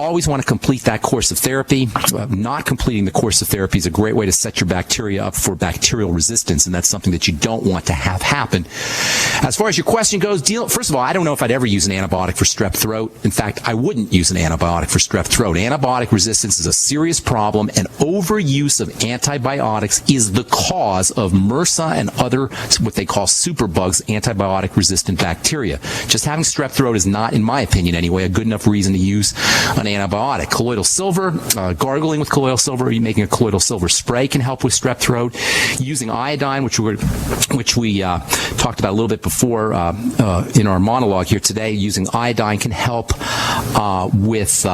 always want to complete that course of therapy. Not completing the course of therapy is a great way to set your bacteria up for bacterial resistance, and that's something that you don't want to have happen. As far as your question goes, first of all, I don't know if I'd ever use an antibiotic for strep throat. In fact, I wouldn't use an antibiotic for strep throat. Antibiotic resistance is a serious problem, and overuse of antibiotics is the cause of MRSA and other, what they call superbugs, antibiotic-resistant bacteria. Just having strep throat is not, in my opinion anyway, a good enough reason to use an antibiotic. Colloidal silver, gargling with colloidal silver, or making a colloidal silver spray can help with strep throat. Using iodine, which we talked about a little bit before in our monologue here today, using iodine can help with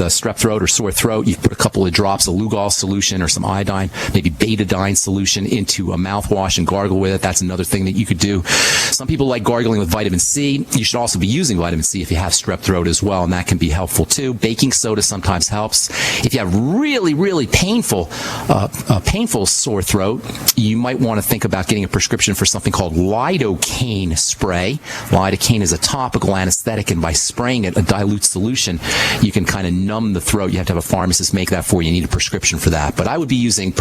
strep throat or sore throat. You put a couple of drops of Lugol solution or some iodine, maybe betadine solution into a mouthwash and gargle with it. That's another thing that you could do. Some people like gargling with vitamin C. You should also be using vitamin C if you have strep throat as well, and that can be helpful too. Baking soda sometimes helps. If you have really, really painful sore throat, you might want to think about getting a prescription for something called lidocaine spray. Lidocaine is a topical anesthetic, and by spraying it, a dilute solution, you can kind of numb the throat. You have to have a pharmacist make that for you. You need a prescription for that. But I would be using the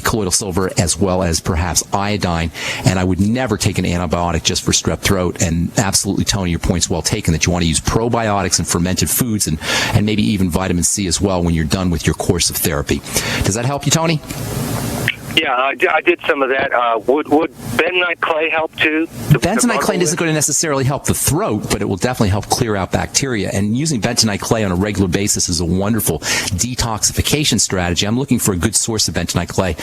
colloidal silver as well as perhaps iodine, and I would never take an antibiotic just for strep throat. And absolutely, Tony, your point's well taken that you want to use probiotics and fermented foods and maybe even vitamin C as well when you're done with your course of therapy. Does that help you, Tony? Yeah, I did some of that. Would bentonite clay help too? Bentonite clay isn't going to necessarily help the throat, but it will definitely help clear out bacteria. And using bentonite clay on a regular basis is a wonderful detoxification strategy. I'm looking for a good source of bentonite clay,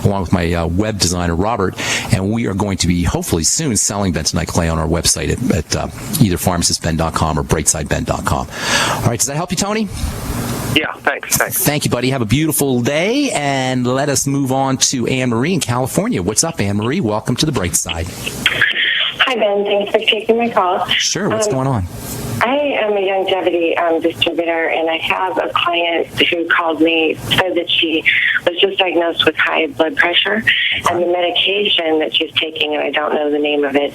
along with my web designer, Robert, and we are going to be hopefully soon selling bentonite clay on our website at either pharmacistben.com or brightsideben.com. All right, does that help you, Tony? Yeah, thanks. Thank you, buddy. Have a beautiful day, and let us move on to Anne-Marie in California. What's up, Anne-Marie? Welcome to the Bright Side. Hi, Ben. Thanks for taking my call. Sure. What's going on? I am a longevity distributor, and I have a client who called me, said that she was just diagnosed with high blood pressure, and the medication that she's taking, and I don't know the name of it,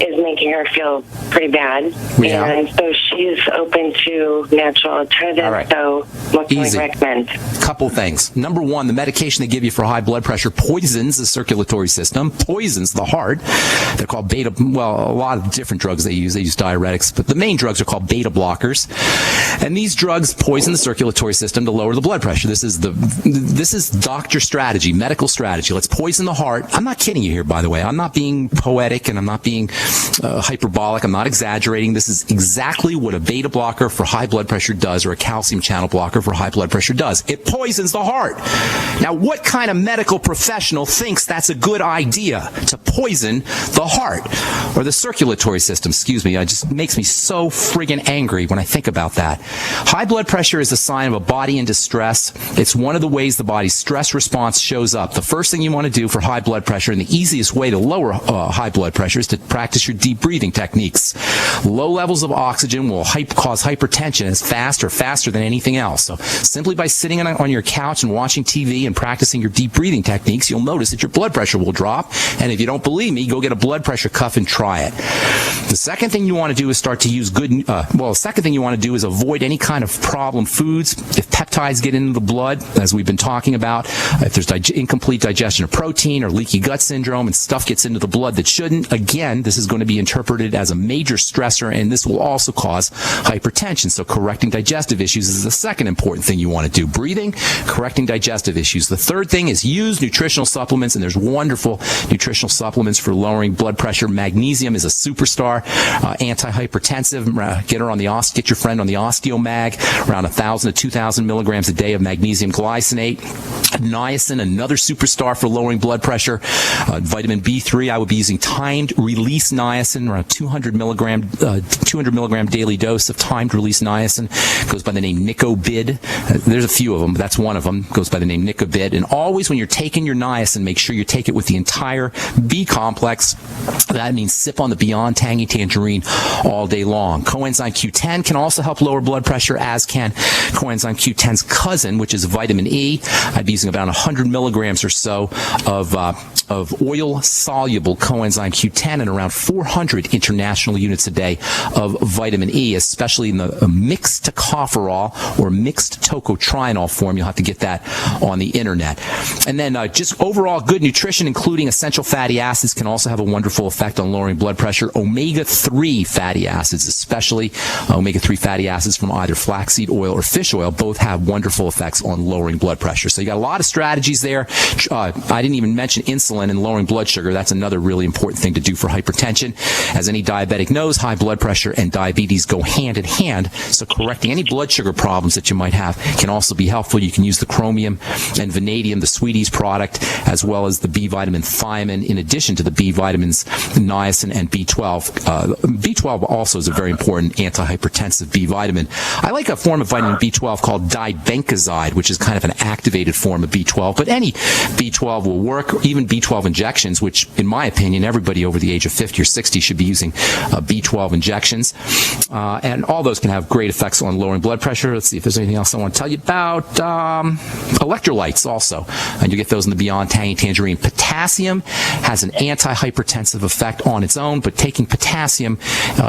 is making her feel pretty bad. Yeah. And so she's open to natural alternatives. All right. So what can we recommend? Couple things. Number one, the medication they give you for high blood pressure poisons the circulatory system, poisons the heart. They're called beta, well, a lot of different drugs they use. They use diuretics, but the main drugs are called beta blockers, and these drugs poison the circulatory system to lower the blood pressure. This is doctor strategy, medical strategy. Let's poison the heart. I'm not kidding you here, by the way. I'm not being poetic, and I'm not being hyperbolic. I'm not exaggerating. This is exactly what a beta blocker for high blood pressure does, or a calcium channel blocker for high blood pressure does. It poisons the heart. Now, what kind of medical professional thinks that's a good idea, to poison the heart or the circulatory system? Excuse me. It just makes me so friggin' angry when I think about that. High blood pressure is a sign of a body in distress. It's one of the ways the body's stress response shows up. The first thing you want to do for high blood pressure, and the easiest way to lower high blood pressure, is to practice your deep breathing techniques. Low levels of oxygen will cause hypertension as faster than anything else. So simply by sitting on your couch and watching TV and practicing your deep breathing techniques, you'll notice that your blood pressure will drop. And if you don't believe me, go get a blood pressure cuff and try it. The second thing you want to do is start to use the second thing you want to do is avoid any kind of problem foods. If peptides get into the blood, as we've been talking about, if there's incomplete digestion of protein or leaky gut syndrome and stuff gets into the blood that shouldn't, again, this is going to be interpreted as a major stressor, and this will also cause hypertension. So correcting digestive issues is the second important thing you want to do. Breathing, correcting digestive issues. The third thing is use nutritional supplements, and there's wonderful nutritional supplements for lowering blood pressure. Magnesium is a superstar, antihypertensive. Get your friend on the OsteoMag, around 1,000 to 2,000 milligrams a day of magnesium glycinate. Niacin, another superstar for lowering blood pressure. Vitamin B3, I would be using timed release niacin, around 200 milligram daily dose of timed release niacin. Goes by the name Nicobid. There's a few of them, but that's one of them. Goes by the name Nicobid. And always when you're taking your niacin, make sure you take it with the entire B complex. That means sip on the Beyond Tangy Tangerine all day long. Coenzyme Q10 can also help lower blood pressure, as can Coenzyme Q10's cousin, which is vitamin E. I'd be using about 100 milligrams or so of oil-soluble coenzyme Q10 and around 400 international units a day of vitamin E, especially in the mixed tocopherol or mixed tocotrienol form. You'll have to get that on the internet. And then just overall good nutrition, including essential fatty acids, can also have a wonderful effect on lowering blood pressure. Omega-3 fatty acids, especially omega-3 fatty acids from either flaxseed oil or fish oil, both have wonderful effects on lowering blood pressure. So you got a lot of strategies there. I didn't even mention insulin and lowering blood sugar. That's another really important thing to do for hypertension. As any diabetic knows, high blood pressure and diabetes go hand in hand. So correcting any blood sugar problems that you might have can also be helpful. You can use the chromium and vanadium, the Sweeties product, as well as the B vitamin thiamine, in addition to the B vitamins niacin and B12. B12 also is a very important antihypertensive B vitamin. I like a form of vitamin B12 called dibencozide, which is kind of an activated form of B12, but any B12 will work, even B12 injections, which in my opinion, everybody over the age of 50 or 60 should be using B12 injections. And all those can have great effects on lowering blood pressure. Let's see if there's anything else I want to tell you about. Electrolytes also, and you get those in the Beyond Tangy Tangerine. Potassium has an antihypertensive effect on its own, but taking potassium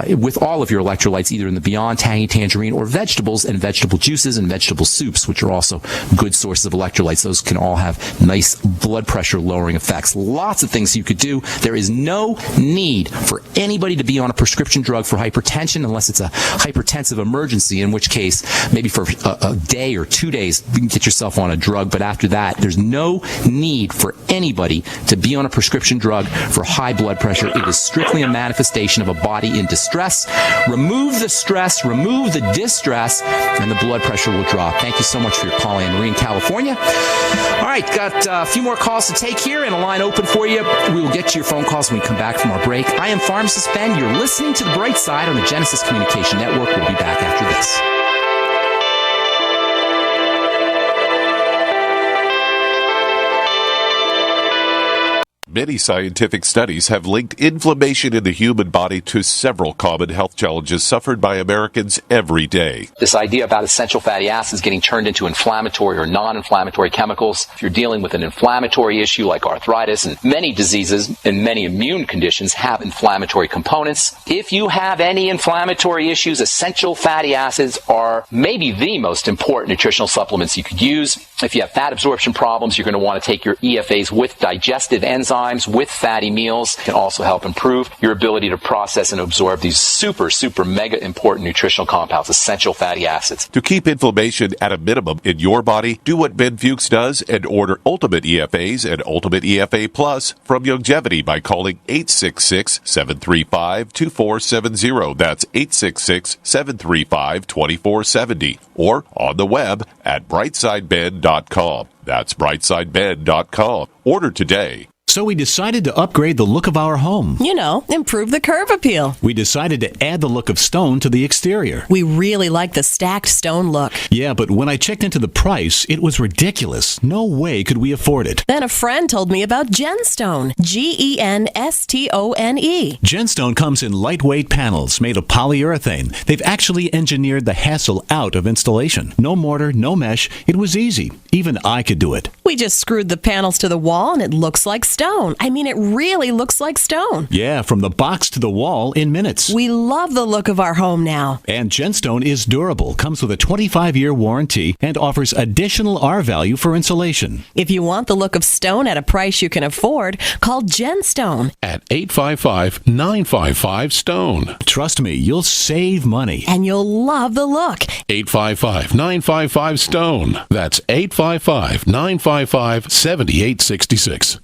with all of your electrolytes, either in the Beyond Tangy Tangerine or vegetables and vegetable juices and vegetable soups, which are also good sources of electrolytes, those can all have nice blood pressure lowering effects. Lots of things you could do. There is no need for anybody to be on a prescription drug for hypertension unless it's a hypertensive emergency, in which case maybe for a day or 2 days you can get yourself on a drug, but after that there's no need for anybody to be on a prescription drug for high blood pressure. It is strictly a manifestation of a body in distress. Remove the stress, remove the distress, and the blood pressure will drop. Thank you so much for your call, Anne Marie in California. All right, got a few more calls to take here and a line open for you. We will get to your phone calls when we come back from our break. I am Pharmacist Ben. You're listening to The Bright Side on the Genesis Communication Network. We'll be back after this. Many scientific studies have linked inflammation in the human body to several common health challenges suffered by Americans every day. This idea about essential fatty acids getting turned into inflammatory or non-inflammatory chemicals. If you're dealing with an inflammatory issue like arthritis, and many diseases and many immune conditions have inflammatory components. If you have any inflammatory issues, essential fatty acids are maybe the most important nutritional supplements you could use. If you have fat absorption problems, you're going to want to take your EFAs with digestive enzymes, with fatty meals. It can also help improve your ability to process and absorb these super mega important nutritional compounds, essential fatty acids. To keep inflammation at a minimum in your body, do what Ben Fuchs does and order Ultimate EFAs and Ultimate EFA Plus from Longevity by calling 866-735-2470. That's 866-735-2470. Or on the web at brightsideben.com. That's brightsideben.com. Order today. So we decided to upgrade the look of our home. You know, improve the curb appeal. We decided to add the look of stone to the exterior. We really like the stacked stone look. Yeah, but when I checked into the price, it was ridiculous. No way could we afford it. Then a friend told me about Genstone. Genstone. Genstone comes in lightweight panels made of polyurethane. They've actually engineered the hassle out of installation. No mortar, no mesh. It was easy. Even I could do it. We just screwed the panels to the wall and it looks like stone. I mean, it really looks like stone. Yeah, from the box to the wall in minutes. We love the look of our home now. And Genstone is durable, comes with a 25-year warranty, and offers additional R value for insulation. If you want the look of stone at a price you can afford, call Genstone at 855-955-STONE. Trust me, you'll save money. And you'll love the look. 855-955-STONE. That's 855-955-7866.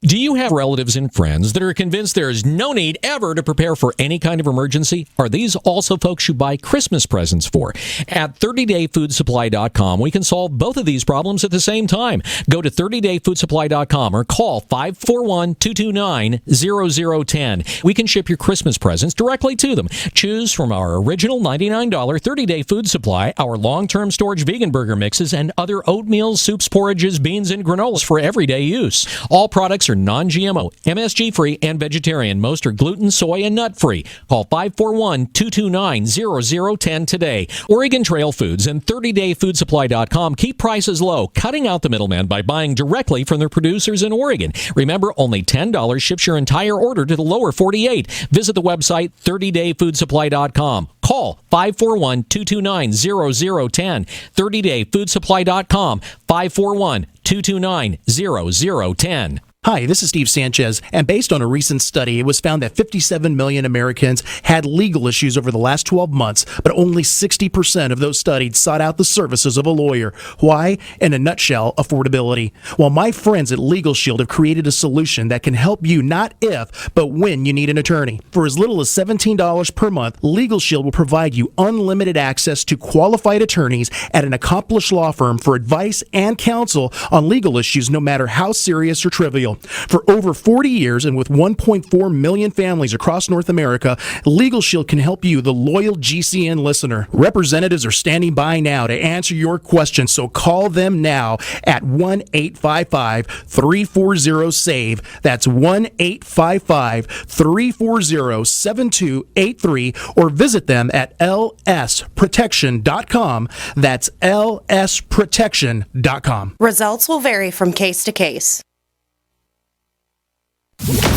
Do you have relatives and friends that are convinced there is no need ever to prepare for any kind of emergency? Are these also folks you buy Christmas presents for? At 30dayfoodsupply.com, we can solve both of these problems at the same time. Go to 30dayfoodsupply.com or call 541-229-0010. We can ship your Christmas presents directly to them. Choose from our original $99 30-day food supply, our long-term storage vegan burger mixes, and other oatmeal, soups, porridges, beans, and granolas for everyday use. All products are are non-GMO, MSG-free, and vegetarian. Most are gluten, soy, and nut-free. Call 541-229-0010 today. Oregon Trail Foods and 30dayfoodsupply.com keep prices low, cutting out the middleman by buying directly from their producers in Oregon. Remember, only $10 ships your entire order to the lower 48. Visit the website 30dayfoodsupply.com. Call 541-229-0010. 30dayfoodsupply.com. 541-229-0010. Hi, this is Steve Sanchez, and based on a recent study, it was found that 57 million Americans had legal issues over the last 12 months, but only 60% of those studied sought out the services of a lawyer. Why? In a nutshell, affordability. Well, my friends at Legal Shield have created a solution that can help you not if, but when you need an attorney. For as little as $17 per month, Legal Shield will provide you unlimited access to qualified attorneys at an accomplished law firm for advice and counsel on legal issues, no matter how serious or trivial. For over 40 years and with 1.4 million families across North America, Legal Shield can help you, the loyal GCN listener. Representatives are standing by now to answer your questions, so call them now at 1-855-340-SAVE. That's 1-855-340-7283, or visit them at lsprotection.com. That's lsprotection.com. Results will vary from case to case.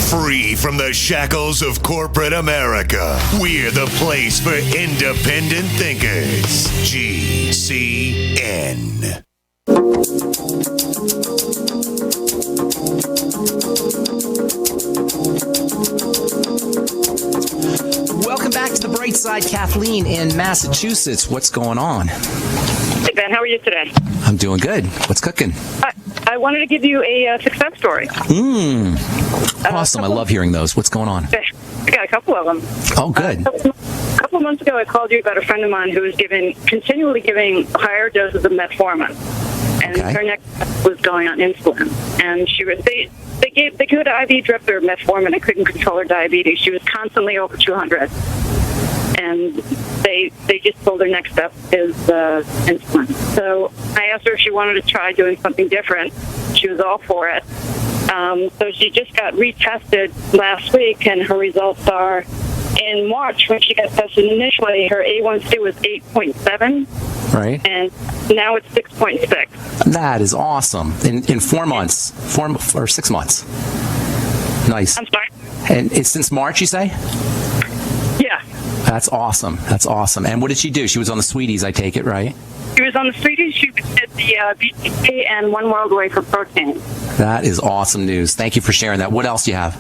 Free from the shackles of corporate America, we're the place for independent thinkers. GCN. Welcome back to the bright side. Kathleen in Massachusetts. What's going on? Hey, Ben. How are you today? I'm doing good. What's cooking? I wanted to give you a success story. Awesome. I love hearing those. What's going on? I got a couple of them. Oh, good. A couple of months ago, I called you about a friend of mine who was continually giving higher doses of metformin. And her next step was going on insulin. And they could IV drip her metformin and couldn't control her diabetes. She was constantly over 200. And they just told her next step is insulin. So I asked her if she wanted to try doing something different. She was all for it. So she just got retested last week, and her results are in March when she got tested initially, her A1C was 8.7. Right. And now it's 6.6. That is awesome. In 4 months, 4 or 6 months. Nice. I'm sorry? And it's since March, you say? Yeah. That's awesome. That's awesome. And what did she do? She was on the Sweeties, I take it, right? She was on the Sweeties. She did the BCA and One World Away for protein. That is awesome news. Thank you for sharing that. What else do you have?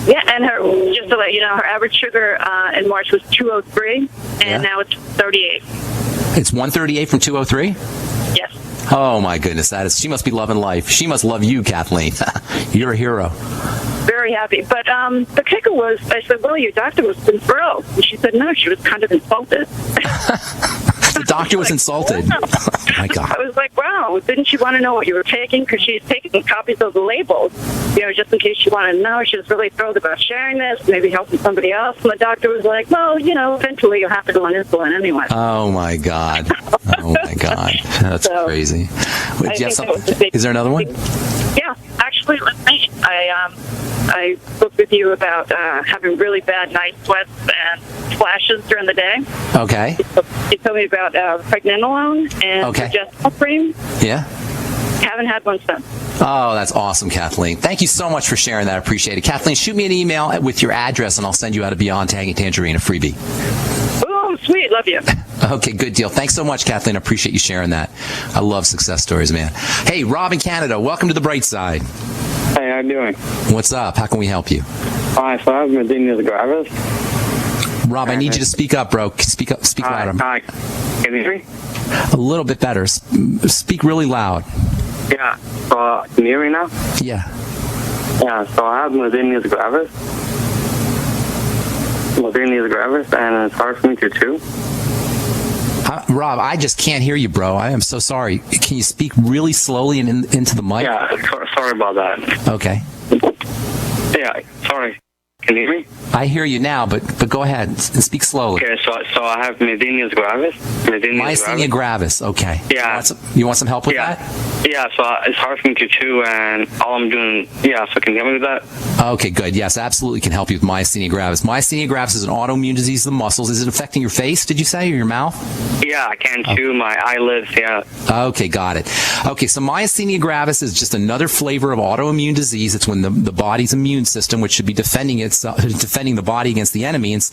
Yeah, and just to let you know, her average sugar in March was 203, and now it's 38. It's 138 from 203? Yes. Oh, my goodness. She must be loving life. She must love you, Kathleen. You're a hero. Very happy. But the kicker was, I said, well, your doctor was thrilled. And she said, no, she was kind of insulted. The doctor was insulted. Wow. Oh, my God. I was like, wow, didn't she want to know what you were taking? Because she's taking copies of the labels, just in case she wanted to know. She was really thrilled about sharing this, maybe helping somebody else. And the doctor was like, well, eventually you'll have to go on insulin anyway. Oh, my God. Oh, my God. That's crazy. Wait, is there another one? Yeah, actually, let's see. I spoke with you about having really bad night sweats and flashes during the day. Okay. You told me about pregnenolone and progesterone cream. Yeah. Haven't had one since. Oh, that's awesome, Kathleen. Thank you so much for sharing that. I appreciate it. Kathleen, shoot me an email with your address, and I'll send you out a Beyond Tangy Tangerine, a freebie. Oh, sweet. Love you. Okay, good deal. Thanks so much, Kathleen. I appreciate you sharing that. I love success stories, man. Hey, Rob in Canada, welcome to the bright side. Hey, how you doing? What's up? How can we help you? Hi, so I have Medina gravis. Rob, I need you to speak up, bro. Speak up. Speak louder. Hi. Can you hear me? A little bit better. Speak really loud. Yeah. So, can you hear me now? Yeah. Yeah, so I have Medina gravis. And it's hard for me to chew. Rob, I just can't hear you, bro. I am so sorry. Can you speak really slowly and into the mic? Yeah, sorry about that. Okay. Yeah, sorry. Can you hear me? I hear you now, but go ahead and speak slowly. Okay, so I have myasthenia gravis. Myasthenia gravis. Okay. Yeah. You want some help with that? Yeah, so it's hard for me to chew, and all I'm doing, so can you help me with that? Okay, good. Yes, absolutely can help you with myasthenia gravis. Myasthenia gravis is an autoimmune disease of the muscles. Is it affecting your face, did you say, or your mouth? Yeah, I can't chew, my eyelids, yeah. Okay, got it. Okay, so myasthenia gravis is just another flavor of autoimmune disease. It's when the body's immune system, which should be defending the body against the enemy,